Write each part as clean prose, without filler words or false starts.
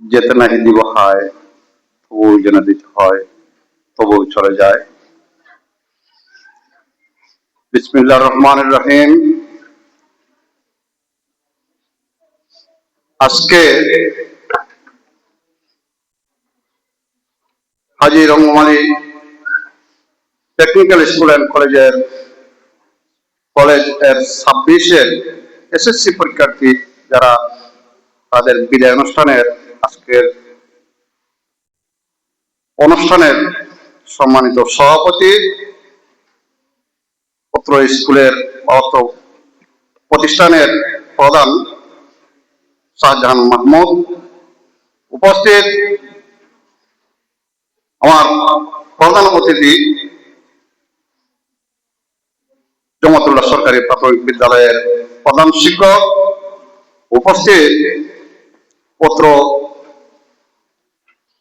যেতে নাহি দিব হায়, তবুও যেন দিতে হয়, তবুও চলে যায়। বিসমিল্লাহির রহমানির রহিম। আজকে হাজী রঙ্গমালী টেকনিক্যাল স্কুল অ্যান্ড কলেজের 26-এর এসএসসি পরীক্ষার্থী যারা তাদের বিদায় অনুষ্ঠানের আজকের অনুষ্ঠানের সম্মানিত সভাপতি, অত্র স্কুলের অত্র প্রতিষ্ঠানের প্রধান শাহজাহান মাহমুদ, উপস্থিত আমার প্রধান অতিথি জমাতুল্লাহ সরকারি প্রাথমিক বিদ্যালয়ের প্রধান শিক্ষক, উপস্থিত অত্র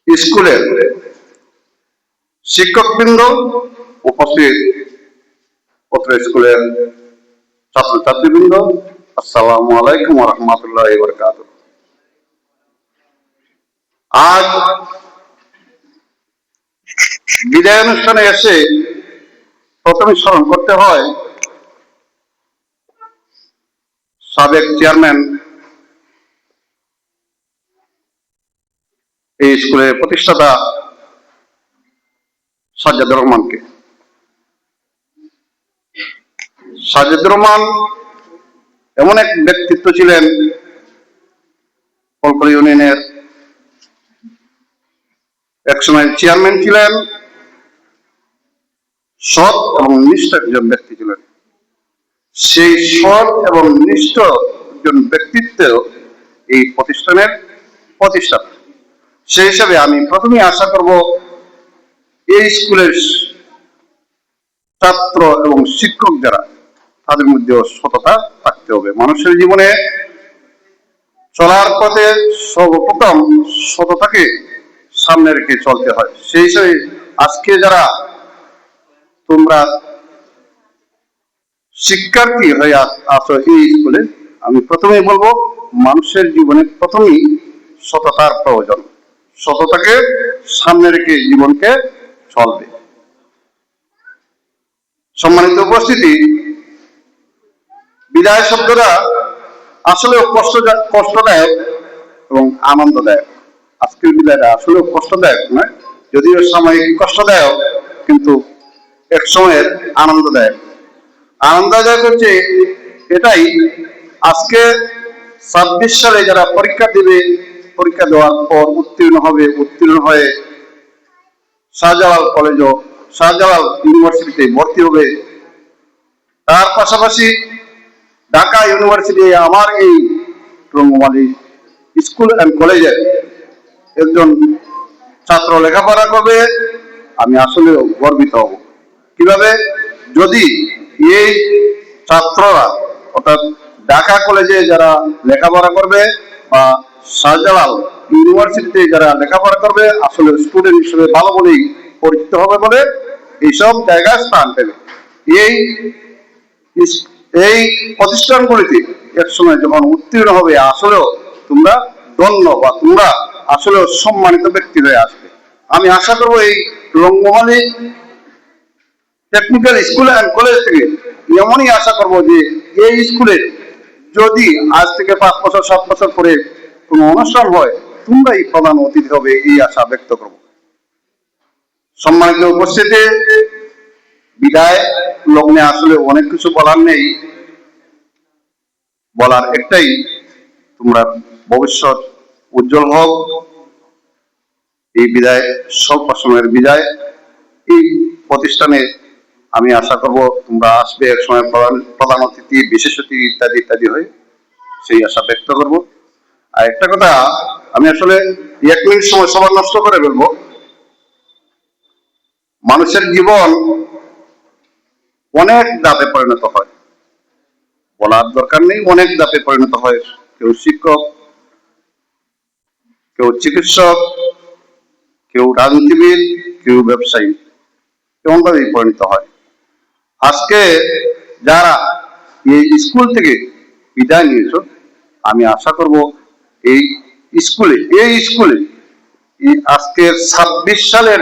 স্কুলের শিক্ষকবৃন্দ, উপস্থিত অত্র স্কুলের ছাত্রছাত্রীবৃন্দ, আসসালামু আলাইকুম ওয়া রাহমাতুল্লাহি ওয়া বারাকাতুহু। আজ বিদায় অনুষ্ঠানে এসে প্রথমে স্মরণ করতে হয় সাবেক চেয়ারম্যান এই স্কুলের প্রতিষ্ঠাতা সাজ্জাদুর রহমানকে। সাজ্জাদুর রহমান এমন এক ব্যক্তিত্ব ছিলেন, কলকল ইউনিয়নের একসময় চেয়ারম্যান ছিলেন, সৎ এবং নিষ্ঠ একজন ব্যক্তি ছিলেন। সেই সৎ এবং নিষ্ঠ একজন ব্যক্তিত্ব এই প্রতিষ্ঠানের প্রতিষ্ঠাতা। সেই হিসাবে আমি প্রথমে আশা করব এই স্কুলের ছাত্র এবং শিক্ষক যারা, তাদের মধ্যেও সততা থাকতে হবে। মানুষের জীবনে চলার পথে সর্বপ্রথম সততাকে সামনে রেখে চলতে হয়। সেই হিসাবে আজকে যারা তোমরা শিক্ষার্থী হয়ে আসো এই স্কুলে, আমি প্রথমেই বলবো মানুষের জীবনে প্রথমেই সততার প্রয়োজন। সততাকে সামনে রেখে জীবনকে চলবে। সম্মানিত উপস্থিতি, বিদায় শব্দটা আসলেও কষ্টদায়ক এবং আনন্দদায়ক। আজকের বিদায়টা আসলেও কষ্টদায়ক নয়, যদিও সাময়িক কষ্টদায়ক, কিন্তু এক সময়ের আনন্দদায়ক। আনন্দদায়ক হচ্ছে এটাই, আজকে 26 সালে যারা পরীক্ষা দেবে, পরীক্ষা দেওয়ার পর উত্তীর্ণ হবে, উত্তীর্ণ হয়ে শাহজালাল কলেজও শাহজালাল ইউনিভার্সিটিতে ভর্তি হবে। তার পাশাপাশি ঢাকা ইউনিভার্সিটি আমার এই রঙ্গমালী স্কুল অ্যান্ড কলেজের একজন ছাত্র লেখাপড়া করবে, আমি আসলে গর্বিত হব। কিভাবে? যদি এই ছাত্ররা অর্থাৎ ঢাকা কলেজে যারা লেখাপড়া করবে বা শাহজালাল ইউনিভার্সিটিতে যারা লেখাপড়া করবে, আসলে স্টুডেন্ট হিসেবে ভালো বলেই পরিচিত হবে বলে এইসব জায়গায় স্থান পেবে। এই প্রতিষ্ঠানগুলিতে একসময় যখন উত্তীর্ণ হবে, আসলেও তোমরা ধন্য বা তোমরা আসলেও সম্মানিত ব্যক্তি হয়ে আসবে। আমি আশা করবো এই রঙ্গমালী টেকনিক্যাল স্কুল অ্যান্ড কলেজ থেকে এমনই আশা করবো যে এই স্কুলে যদি আজ থেকে 5 বছর 7 বছর পরে কোনো অনুষ্ঠান হয়, তোমরাই প্রধান অতিথি হবে, এই আশা ব্যক্ত করব। সম্মানিত উপস্থিতি, বিদায় লগ্নে আসলে অনেক কিছু বলার নেই, বলার একটাই, তোমরা ভবিষ্যৎ উজ্জ্বল হোক। এই বিদায় স্বল্প সময়ের বিদায়, এই প্রতিষ্ঠানে আমি আশা করব তোমরা আসবে এক সময় প্রধান অতিথি, বিশেষ অতিথি ইত্যাদি ইত্যাদি হয়ে, সেই আশা ব্যক্ত করব। আর একটা কথা, আমি আসলে 1 মিনিট সময় সবার নষ্ট করে ফেলবো। মানুষের জীবন অনেক ধাপে পরিণত হয়, বলার দরকার নেই, অনেক ধাপে পরিণত হয়। কেউ শিক্ষক, কেউ চিকিৎসক, কেউ রাজনীতিবিদ, কেউ ব্যবসায়ী, কেমন ভাবেই পরিণত হয়। আজকে যারা এই স্কুল থেকে বিদায় নিয়েছ, আমি আশা করব এই স্কুলে, এই স্কুলে আজকের 26 সালের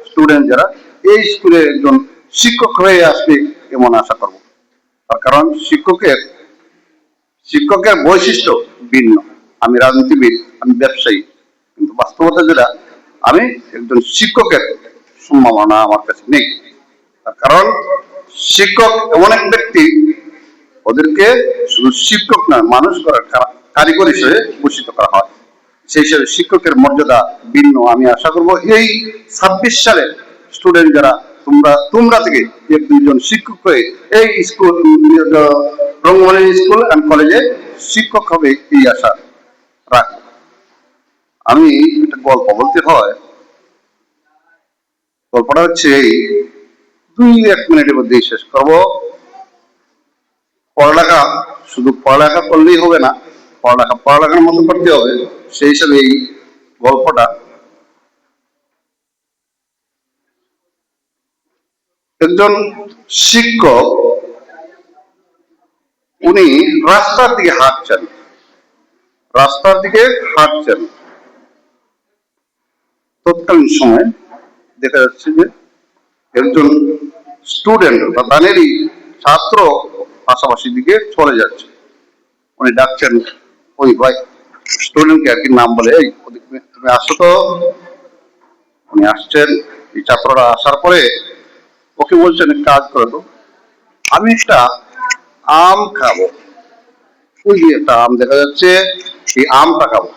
স্টুডেন্ট যারা এই স্কুলে একজন শিক্ষক হয়ে আসবে এমন আশা করব। তার কারণ শিক্ষকের বৈশিষ্ট্য ভিন্ন। আমি রাজনীতিবিদ, আমি ব্যবসায়ী, কিন্তু বাস্তবতা যেটা, আমি একজন শিক্ষকের সম্ভাবনা আমার কাছে নেই। তার কারণ শিক্ষক এমন এক ব্যক্তি, ওদেরকে শুধু শিক্ষক না, মানুষ করার কারিগর হিসেবে ভূষিত করা হয়। সেই হিসেবে শিক্ষকের মর্যাদা ভিন্ন। আমি আশা করব এই 26 সালে স্টুডেন্ট যারা তোমরা থেকে এক দুইজন শিক্ষক হয়ে এই স্কুল, রঙ্গমালী স্কুল অ্যান্ড কলেজে শিক্ষক হবে এই আশা রাখি। আমি একটা গল্প বলতে হয়, গল্পটা হচ্ছে এই, 2-1 মিনিটের মধ্যেই শেষ করবো। পড়ালেখা শুধু পড়ালেখা করলেই হবে না, পড়ালেখার মতো করতে হবে। সেই হিসাবে এই গল্পটা, একজন শিক্ষক, উনি রাস্তার দিকে হাঁটছেন। তৎকালীন সময় দেখা যাচ্ছে যে একজন স্টুডেন্ট বা তানেরই ছাত্র পাশাপাশি দিকে চলে যাচ্ছে। উনি ডাকছেন ওই ভাই, স্টুডেন্টকে আর কি নাম বলে, এই তুমি আসো তো। উনি আসছেন, এই ছাত্ররা আসার পরে ওকে বলছেন কাজ করে তো, আমি একটা আম খাবো। ওই যে একটা আম দেখা যাচ্ছে, এই আমটা খাবো।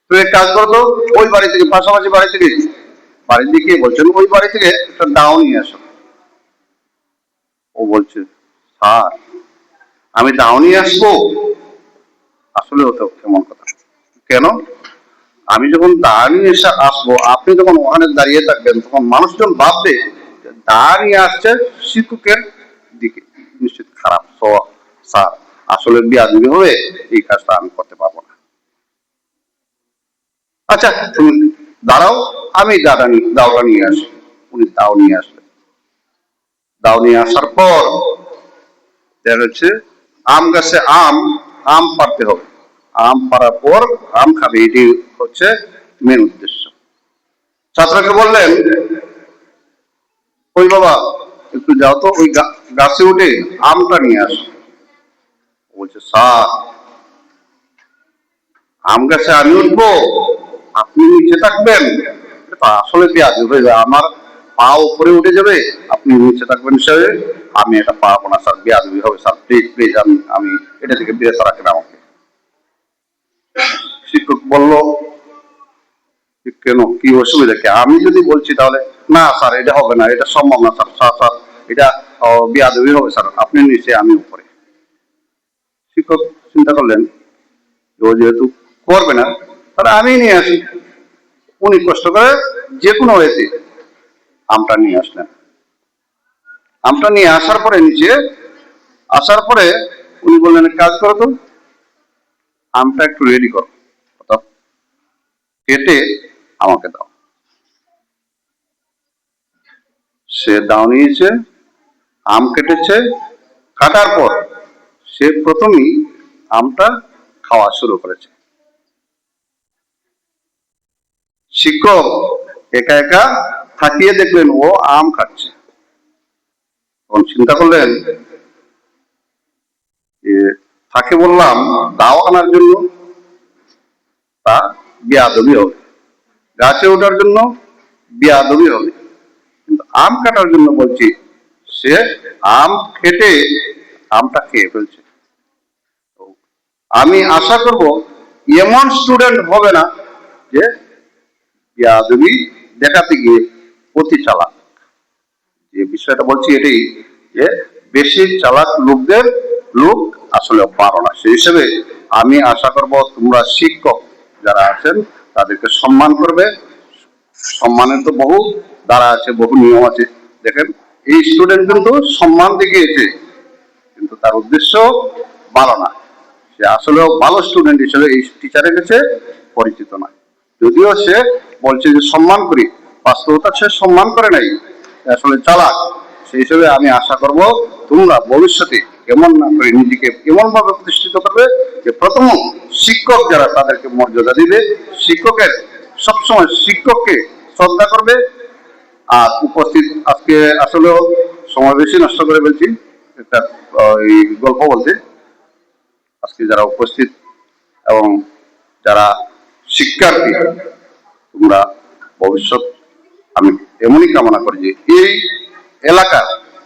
তুমি এক কাজ করো তো, ওই বাড়ি থেকে, পাশাপাশি বাড়ির দিকে বলছেন, ওই বাড়ি থেকে একটা দাও নিয়ে আসো। ও বলছে, স্যার আমি দাও নিয়ে আসবো? আসলে ওটা কেমন কথা, কেন? আমি যখন দা নিয়ে এসে আসবো, আপনি যখন ওখানে দাঁড়িয়ে থাকবেন, তখন মানুষজন ভাববে দা নিয়ে আসছে শিক্ষকের দিকে, নিশ্চিত খারাপ। স্যার আসলে বেয়াদবি হবে, এই কাজটা আমি করতে পারবো না। আচ্ছা তুমি দাঁড়াও, আমি দাওটা নিয়ে আসি। উনি দাও নিয়ে আসলেন। দাও নিয়ে আসার পর দেখা যাচ্ছে আম গাছে আম পাড়তে হবে। আম পাড়ার পর আম খাবে, এটি হচ্ছে মেন উদ্দেশ্য। ছাত্রকে বললেন, ওই বাবা একটু যাও তো, ওই গাছে উঠে আমটা নিয়ে আসো। বলছে, স্যার আম গাছে আমি উঠবো, আপনি নিচে থাকবেন? আসলে বেয়াদবি হয়ে যায়, আমার পা উপরে উঠে যাবে, আপনি নিচে থাকবেন হিসাবে আমি এটা পারবো না স্যার, বেয়াদবি হবে স্যার, প্লিজ প্লিজ আমি এটা থেকে বিরত রাখেন আমাকে। শিক্ষক বলল, কেন, কি অসুবিধা কি? আমি যদি বলছি তাহলে, না স্যার এটা হবে না, এটা সম্ভব না স্যার, স্যার এটা বেয়াদবি হবে স্যার, আপনি নিচে আমি উপরে। শিক্ষক চিন্তা করলেন, ও যেহেতু করবে না, তাহলে আমি নিয়ে আসি। উনি কষ্ট করে যে কোনো ওয়েতে আমটা নিয়ে আসলেন। আমটা নিয়ে আসার পরে নিচে আসার পরে উনি বললেন, কাজ করো তো, আমটা একটু রেডি করো, কেটে আমাকে দাও। সে দাও নিয়েছে, আম কেটেছে, কাটার পর সে প্রথমেই আমটা খাওয়া শুরু করেছে। শিক্ষক একা একা থাকিয়ে দেখলেন ও আম খাচ্ছে। তখন চিন্তা করলেন, তাকে বললাম দাও আনার জন্য, তা বেয়াদবি হবে। গাছে ওঠার জন্য বেয়াদবি হবে, কিন্তু আম কাটার জন্য বলছি, সে আম খেটে আমটা খেয়ে ফেলছে। আমি আশা করব এমন স্টুডেন্ট হবে না যে বেয়াদবি দেখাতে গিয়ে অতি চালাক। যে বিষয়টা বলছি এটাই, যে বেশি চালাক লোক আসলে পারো না। সেই হিসেবে আমি আশা করব তোমরা শিক্ষক যারা আছেন তাদেরকে সম্মান করবে। সম্মানের তো বহু দ্বারা আছে, বহু নিয়ম আছে। দেখেন এই স্টুডেন্ট কিন্তু সম্মান দেখিয়েছে, কিন্তু তার উদ্দেশ্য ভালো না। সে আসলেও ভালো স্টুডেন্ট হিসেবে এই টিচারের কাছে পরিচিত নয়। যদিও সে বলছে যে সম্মান করি, বাস্তবতা সে সম্মান করে নাই, আসলে চালাক। সেই হিসেবে আমি আশা করব তোমরা ভবিষ্যতে এমন না করে নিজেকে এমন ভাবে প্রতিষ্ঠিত করবে তাদেরকে প্রথম শিক্ষক যারা তাদেরকে মর্যাদা দিবে, শিক্ষকের সবসময় শিক্ষককে শ্রদ্ধা করবে। আর উপস্থিত আজকে আসলেও সময় বেশি নষ্ট করে ফেলছি একটা এই গল্প বলতে। আজকে যারা উপস্থিত এবং যারা শিক্ষার্থী, তোমরা ভবিষ্যৎ আমি এমনই কামনা করি যে এই এলাকা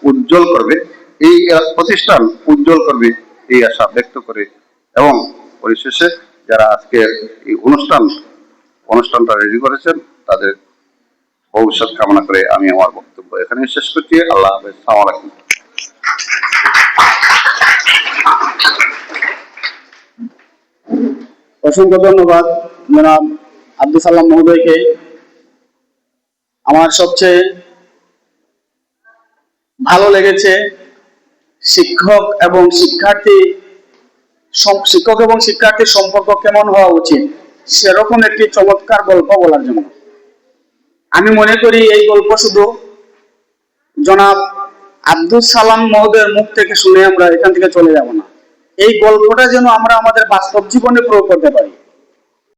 উজ্জ্বল করবে, এই প্রতিষ্ঠান উজ্জ্বল করবে, এই আশা ব্যক্ত করে এবং পরিশেষে যারা আজকে এই অনুষ্ঠানটা রেডি করেছেন তাদের ভবিষ্যৎ কামনা করে আমি আমার বক্তব্য এখানে শেষ করছি। আল্লাহ হাফেজ, আসসালামু আলাইকুম। অসংখ্য ধন্যবাদ জনাব আব্দুল সালাম মহোদয়কে। আমার সবচেয়ে ভালো লেগেছে শিক্ষক এবং শিক্ষার্থীর সম্পর্ক কেমন হওয়া উচিত সেরকম একটি চমৎকার গল্প বলার জন্য। আমি মনে করি এই গল্প শুধু জনাব আব্দুল সালাম মহোদয়ের মুখ থেকে শুনে আমরা এখান থেকে চলে যাব না, এই গল্পটা যেন আমরা আমাদের বাস্তব জীবনে প্রয়োগ করতে পারি।